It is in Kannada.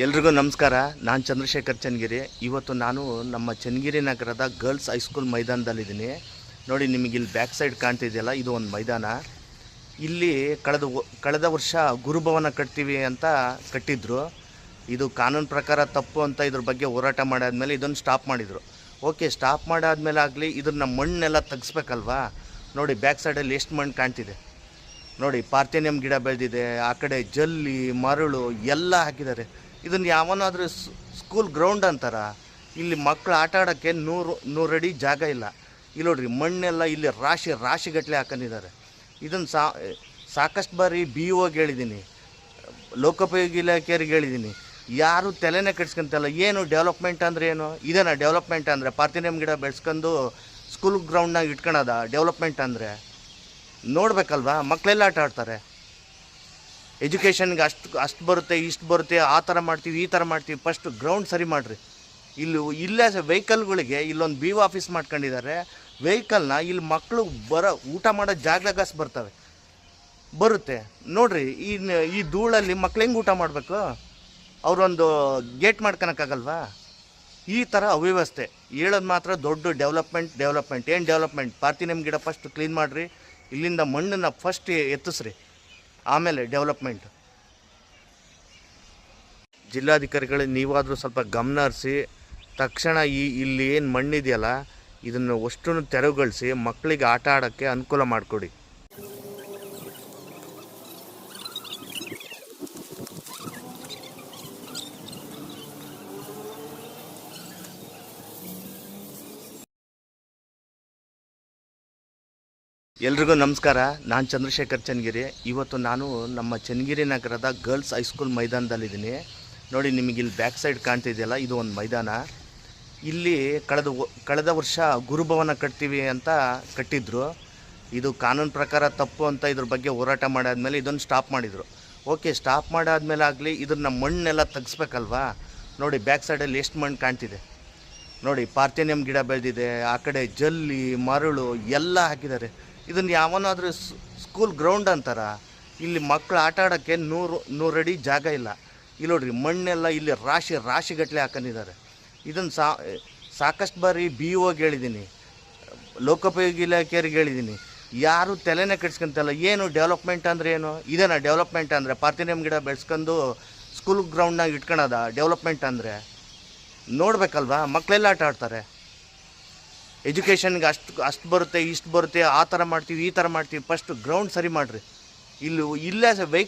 ಎಲ್ರಿಗೂ ನಮಸ್ಕಾರ. ನಾನು ಚಂದ್ರಶೇಖರ್ ಚನ್ನಗಿರಿ. ಇವತ್ತು ನಾನು ನಮ್ಮ ಚನ್ನಗಿರಿ ನಗರದ ಗರ್ಲ್ಸ್ ಹೈಸ್ಕೂಲ್ ಮೈದಾನದಲ್ಲಿದ್ದೀನಿ. ನೋಡಿ, ನಿಮಗೆ ಇಲ್ಲಿ ಬ್ಯಾಕ್ ಸೈಡ್ ಕಾಣ್ತಿದೆಯಲ್ಲ, ಇದು ಒಂದು ಮೈದಾನ. ಇಲ್ಲಿ ಕಳೆದ ವರ್ಷ ಗುರುಭವನ ಕಟ್ತೀವಿ ಅಂತ ಕಟ್ಟಿದ್ರು. ಇದು ಕಾನೂನು ಪ್ರಕಾರ ತಪ್ಪು ಅಂತ ಇದ್ರ ಬಗ್ಗೆ ಹೋರಾಟ ಮಾಡಾದ್ಮೇಲೆ ಇದನ್ನು ಸ್ಟಾಪ್ ಮಾಡಿದರು. ಓಕೆ, ಸ್ಟಾಪ್ ಮಾಡಾದ್ಮೇಲೆ ಆಗಲಿ, ಇದನ್ನ ಮಣ್ಣೆಲ್ಲ ತೆಗಿಸ್ಬೇಕಲ್ವಾ. ನೋಡಿ, ಬ್ಯಾಕ್ ಸೈಡಲ್ಲಿ ಎಷ್ಟು ಮಣ್ಣು ಕಾಣ್ತಿದೆ ನೋಡಿ. ಪಾರ್ಥೇನಿಯಂ ಗಿಡ ಬೆಳೆದಿದೆ, ಆ ಕಡೆ ಜಲ್ಲಿ ಮರಳು ಎಲ್ಲ ಹಾಕಿದ್ದಾರೆ. ಇದನ್ನು ಯಾವನಾದರೂ ಸ್ಕೂಲ್ ಗ್ರೌಂಡ್ ಅಂತಾರ? ಇಲ್ಲಿ ಮಕ್ಕಳು ಆಟ ಆಡೋಕ್ಕೆ ನೂರು ಅಡಿ ಜಾಗ ಇಲ್ಲ. ಇಲ್ಲಿ ನೋಡ್ರಿ, ಮಣ್ಣೆಲ್ಲ ಇಲ್ಲಿ ರಾಶಿಗಟ್ಟಲೆ ಹಾಕೊಂಡಿದ್ದಾರೆ. ಇದನ್ನು ಸಾಕಷ್ಟು ಬಾರಿ BOಗೆ ಹೇಳಿದ್ದೀನಿ, ಲೋಕೋಪಯೋಗಿ ಇಲಾಖೆಯವ್ರಿಗೆ ಹೇಳಿದ್ದೀನಿ. ಯಾರು ತಲೆನೇ ಕೆಡ್ಸ್ಕೊಂತಲ್ಲ. ಏನು ಡೆವಲಪ್ಮೆಂಟ್ ಅಂದರೆ ಏನು? ಇದೇನಾ ಡೆವಲಪ್ಮೆಂಟ್ ಅಂದರೆ? ಪಾರ್ಥೇನಿಯಂ ಗಿಡ ಬೆಳೆಸ್ಕೊಂಡು ಸ್ಕೂಲ್ ಗ್ರೌಂಡ್ನಾಗ ಇಟ್ಕೊಳೋದ ಡೆವಲಪ್ಮೆಂಟ್ ಅಂದರೆ? ನೋಡಬೇಕಲ್ವಾ, ಮಕ್ಕಳೆಲ್ಲ ಆಟ ಆಡ್ತಾರೆ. ಎಜುಕೇಷನ್ಗೆ ಅಷ್ಟು ಬರುತ್ತೆ, ಇಷ್ಟು ಬರುತ್ತೆ, ಆ ಥರ ಮಾಡ್ತೀವಿ, ಈ ಥರ ಮಾಡ್ತೀವಿ. ಫಸ್ಟ್ ಗ್ರೌಂಡ್ ಸರಿ ಮಾಡಿರಿ. ಇಲ್ಲೇ ವೆಹಿಕಲ್ಗಳಿಗೆ ಇಲ್ಲೊಂದು BO ಆಫೀಸ್ ಮಾಡ್ಕೊಂಡಿದ್ದಾರೆ. ವೆಹಿಕಲ್ನ ಇಲ್ಲಿ ಮಕ್ಕಳು ಊಟ ಮಾಡೋ ಜಾಗದಾಗ ಬರ್ತವೆ, ಬರುತ್ತೆ. ನೋಡಿರಿ, ಈ ಧೂಳಲ್ಲಿ ಮಕ್ಳು ಹೆಂಗೆ ಊಟ ಮಾಡಬೇಕು? ಅವರೊಂದು ಗೇಟ್ ಮಾಡ್ಕೊಳಕ್ಕಾಗಲ್ವಾ? ಈ ಥರ ಅವ್ಯವಸ್ಥೆ. ಹೇಳೋದು ಮಾತ್ರ ದೊಡ್ಡ ಡೆವಲಪ್ಮೆಂಟ್. ಏನು ಡೆವಲಪ್ಮೆಂಟ್? ಪಾರ್ಥೇನಿಯಂ ಗಿಡ ಫಸ್ಟ್ ಕ್ಲೀನ್ ಮಾಡಿರಿ, ಇಲ್ಲಿಂದ ಮಣ್ಣನ್ನು ಫಸ್ಟ್ ಎತ್ತಿಸ್ರಿ, ಆಮೇಲೆ ಡೆವಲಪ್ಮೆಂಟ್. ಜಿಲ್ಲಾಧಿಕಾರಿಗಳು ನೀವಾದರೂ ಸ್ವಲ್ಪ ಗಮನ ಹರಿಸಿ ತಕ್ಷಣ ಇಲ್ಲಿ ಏನು ಮಣ್ಣಿದೆಯಲ್ಲ, ಇದನ್ನು ಅಷ್ಟನ್ನು ತೆರವುಗೊಳಿಸಿ ಮಕ್ಕಳಿಗೆ ಆಟ ಆಡೋಕ್ಕೆ ಅನುಕೂಲ ಮಾಡಿಕೊಡಿ. ಎಲ್ರಿಗೂ ನಮಸ್ಕಾರ. ನಾನು ಚಂದ್ರಶೇಖರ್ ಚನ್ನಗಿರಿ. ಇವತ್ತು ನಾನು ನಮ್ಮ ಚನ್ನಗಿರಿ ನಗರದ ಗರ್ಲ್ಸ್ ಹೈಸ್ಕೂಲ್ ಮೈದಾನದಲ್ಲಿದ್ದೀನಿ. ನೋಡಿ, ನಿಮಗೆ ಇಲ್ಲಿ ಬ್ಯಾಕ್ ಸೈಡ್ ಕಾಣ್ತಿದೆಯಲ್ಲ, ಇದು ಒಂದು ಮೈದಾನ. ಇಲ್ಲಿ ಕಳೆದ ವರ್ಷ ಗುರುಭವನ ಕಟ್ತೀವಿ ಅಂತ ಕಟ್ಟಿದ್ರು. ಇದು ಕಾನೂನು ಪ್ರಕಾರ ತಪ್ಪು ಅಂತ ಇದ್ರ ಬಗ್ಗೆ ಹೋರಾಟ ಮಾಡಾದ್ಮೇಲೆ ಇದನ್ನು ಸ್ಟಾಪ್ ಮಾಡಿದರು. ಓಕೆ, ಸ್ಟಾಪ್ ಮಾಡಾದ್ಮೇಲೆ ಆಗಲಿ, ಇದನ್ನು ಮಣ್ಣೆಲ್ಲ ತೆಗಿಸ್ಬೇಕಲ್ವಾ. ನೋಡಿ, ಬ್ಯಾಕ್ ಸೈಡಲ್ಲಿ ಎಷ್ಟು ಮಣ್ಣು ಕಾಣ್ತಿದೆ ನೋಡಿ. ಪಾರ್ಥೇನಿಯಂ ಗಿಡ ಬೆಳೆದಿದೆ, ಆ ಕಡೆ ಜಲ್ಲಿ ಮರಳು ಎಲ್ಲ ಹಾಕಿದ್ದಾರೆ. ಇದನ್ನು ಯಾವನಾದರೂ ಸ್ಕೂಲ್ ಗ್ರೌಂಡ್ ಅಂತಾರ? ಇಲ್ಲಿ ಮಕ್ಕಳು ಆಟ ಆಡೋಕ್ಕೆ ನೂರು ಅಡಿ ಜಾಗ ಇಲ್ಲ. ಇಲ್ಲಿ ನೋಡ್ರಿ, ಮಣ್ಣೆಲ್ಲ ಇಲ್ಲಿ ರಾಶಿಗಟ್ಟಲೆ ಹಾಕೊಂಡಿದ್ದಾರೆ. ಇದನ್ನು ಸಾಕಷ್ಟು ಬಾರಿ BOಗೆ ಹೇಳಿದ್ದೀನಿ, ಲೋಕೋಪಯೋಗಿ ಇಲಾಖೆಯವ್ರಿಗೆ ಹೇಳಿದ್ದೀನಿ. ಯಾರು ತಲೆನೇ ಕೆಡ್ಸ್ಕೊಂತಲ್ಲ. ಏನು ಡೆವಲಪ್ಮೆಂಟ್ ಅಂದರೆ ಏನು? ಇದೇನಾ ಡೆವಲಪ್ಮೆಂಟ್ ಅಂದರೆ? ಪಾರ್ಥೇನಿಯಂ ಗಿಡ ಬೆಳೆಸ್ಕೊಂಡು ಸ್ಕೂಲ್ ಗ್ರೌಂಡ್ನಾಗ ಇಟ್ಕೊಳೋದ ಡೆವಲಪ್ಮೆಂಟ್ ಅಂದರೆ? ನೋಡಬೇಕಲ್ವಾ, ಮಕ್ಕಳೆಲ್ಲ ಆಟ ಆಡ್ತಾರೆ. ಎಜುಕೇಷನ್ಗೆ ಅಷ್ಟು ಬರುತ್ತೆ, ಇಷ್ಟು ಬರುತ್ತೆ, ಆ ಥರ ಮಾಡ್ತೀವಿ, ಈ ಥರ ಮಾಡ್ತೀವಿ. ಫಸ್ಟ್ ಗ್ರೌಂಡ್ ಸರಿ ಮಾಡಿರಿ. ಇಲ್ಲೇ ವೆಹಿಕಲ್